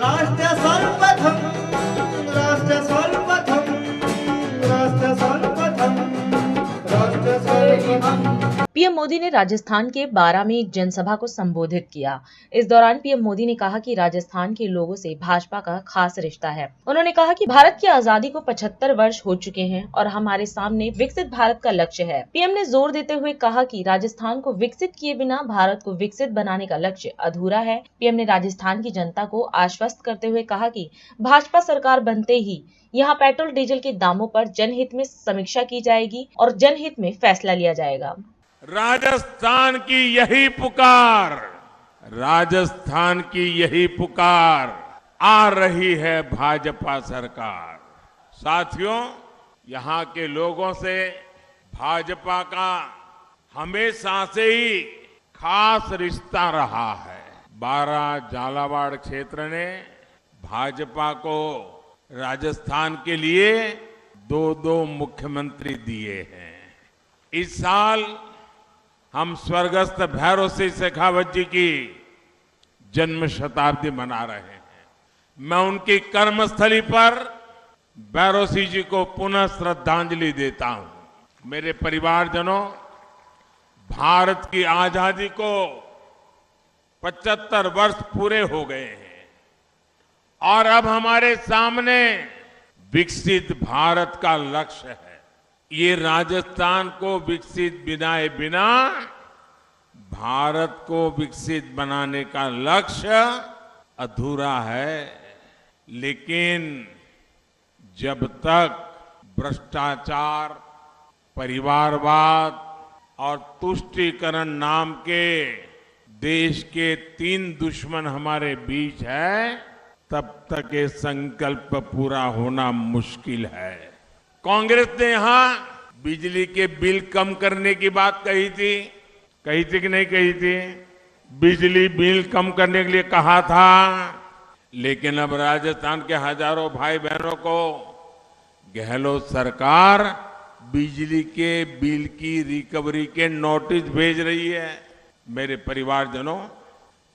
राष्ट्र सर्वप्रथम राष्ट्र सर्वप्रथम राष्ट्र सर्वप्रथम राष्ट्र सर्वप्रथम। पीएम मोदी ने राजस्थान के बारां में एक जनसभा को संबोधित किया। इस दौरान पीएम मोदी ने कहा कि राजस्थान के लोगों से भाजपा का खास रिश्ता है। उन्होंने कहा कि भारत की आजादी को 75 वर्ष हो चुके हैं और हमारे सामने विकसित भारत का लक्ष्य है। पीएम ने जोर देते हुए कहा कि राजस्थान को विकसित किए बिना भारत को विकसित बनाने का लक्ष्य अधूरा है। पीएम ने राजस्थान की जनता को आश्वस्त करते हुए कहा कि भाजपा सरकार बनते ही यहाँ पेट्रोल डीजल के दामों पर जनहित में समीक्षा की जाएगी और जनहित में फैसला लिया जाएगा। राजस्थान की यही पुकार, राजस्थान की यही पुकार आ रही है भाजपा सरकार। साथियों, यहाँ के लोगों से भाजपा का हमेशा से ही खास रिश्ता रहा है। बारां झालावाड़ क्षेत्र ने भाजपा को राजस्थान के लिए दो मुख्यमंत्री दिए हैं। इस साल हम स्वर्गस्थ भैरव सिंह शेखावत जी की जन्म शताब्दी मना रहे हैं। मैं उनकी कर्मस्थली पर भैरव सिंह जी को पुनः श्रद्धांजलि देता हूं। मेरे परिवारजनों, भारत की आजादी को 75 वर्ष पूरे हो गए हैं और अब हमारे सामने विकसित भारत का लक्ष्य है। ये राजस्थान को विकसित बनाए बिना भारत को विकसित बनाने का लक्ष्य अधूरा है। लेकिन जब तक भ्रष्टाचार, परिवारवाद और तुष्टीकरण नाम के देश के 3 दुश्मन हमारे बीच है, तब तक ये संकल्प पूरा होना मुश्किल है। कांग्रेस ने यहां बिजली के बिल कम करने की बात कही थी कि नहीं कही थी? बिजली बिल कम करने के लिए कहा था, लेकिन अब राजस्थान के हजारों भाई बहनों को गहलोत सरकार बिजली के बिल की रिकवरी के नोटिस भेज रही है। मेरे परिवारजनों,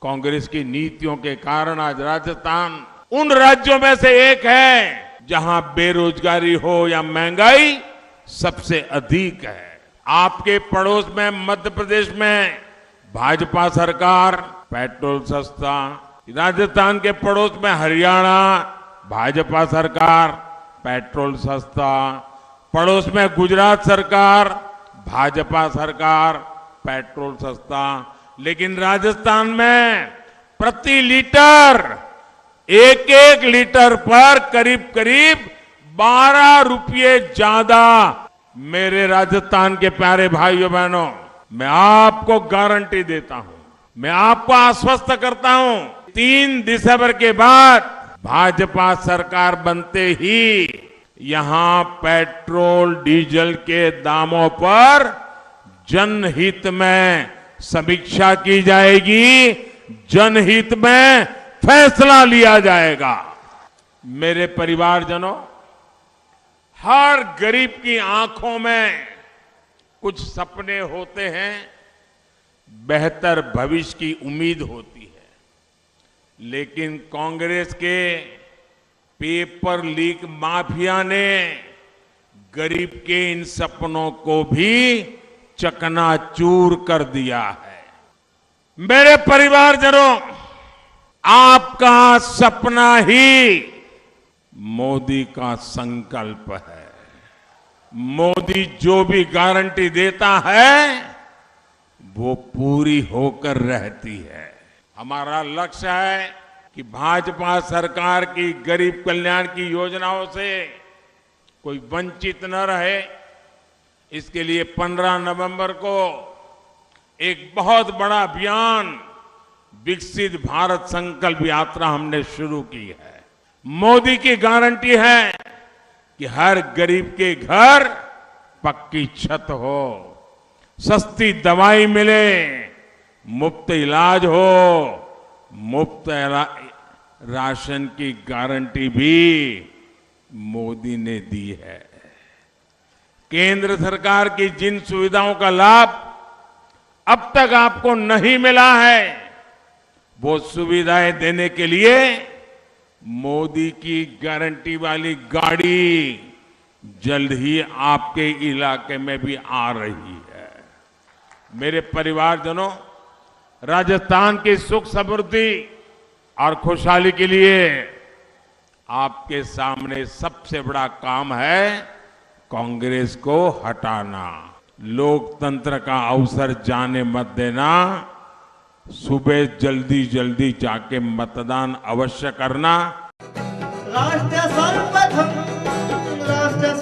कांग्रेस की नीतियों के कारण आज राजस्थान उन राज्यों में से एक है जहां बेरोजगारी हो या महंगाई सबसे अधिक है। आपके पड़ोस में मध्य प्रदेश में भाजपा सरकार, पेट्रोल सस्ता। राजस्थान के पड़ोस में हरियाणा, भाजपा सरकार, पेट्रोल सस्ता। पड़ोस में गुजरात सरकार, भाजपा सरकार, पेट्रोल सस्ता। लेकिन राजस्थान में प्रति लीटर एक लीटर पर करीब 12 रुपये ज्यादा। मेरे राजस्थान के प्यारे भाइयों बहनों, मैं आपको गारंटी देता हूं, मैं आपको आश्वस्त करता हूं, 3 दिसंबर के बाद भाजपा सरकार बनते ही यहां पेट्रोल डीजल के दामों पर जनहित में समीक्षा की जाएगी, जनहित में फैसला लिया जाएगा। मेरे परिवारजनों, हर गरीब की आंखों में कुछ सपने होते हैं, बेहतर भविष्य की उम्मीद होती है। लेकिन कांग्रेस के पेपर लीक माफिया ने गरीब के इन सपनों को भी चकनाचूर कर दिया है। मेरे परिवारजनों, आपका सपना ही मोदी का संकल्प है। मोदी जो भी गारंटी देता है वो पूरी होकर रहती है। हमारा लक्ष्य है कि भाजपा सरकार की गरीब कल्याण की योजनाओं से कोई वंचित न रहे। इसके लिए 15 नवंबर को एक बहुत बड़ा अभियान विकसित भारत संकल्प यात्रा हमने शुरू की है। मोदी की गारंटी है कि हर गरीब के घर पक्की छत हो, सस्ती दवाई मिले, मुफ्त इलाज हो, मुफ्त राशन की गारंटी भी मोदी ने दी है। केंद्र सरकार की जिन सुविधाओं का लाभ अब तक आपको नहीं मिला है, वो सुविधाएं देने के लिए मोदी की गारंटी वाली गाड़ी जल्द ही आपके इलाके में भी आ रही है। मेरे परिवारजनों, राजस्थान की सुख समृद्धि और खुशहाली के लिए आपके सामने सबसे बड़ा काम है कांग्रेस को हटाना। लोकतंत्र का अवसर जाने मत देना। सुबह जल्दी जल्दी जाके मतदान अवश्य करना। राष्ट्र सर्वप्रथम, राष्ट्र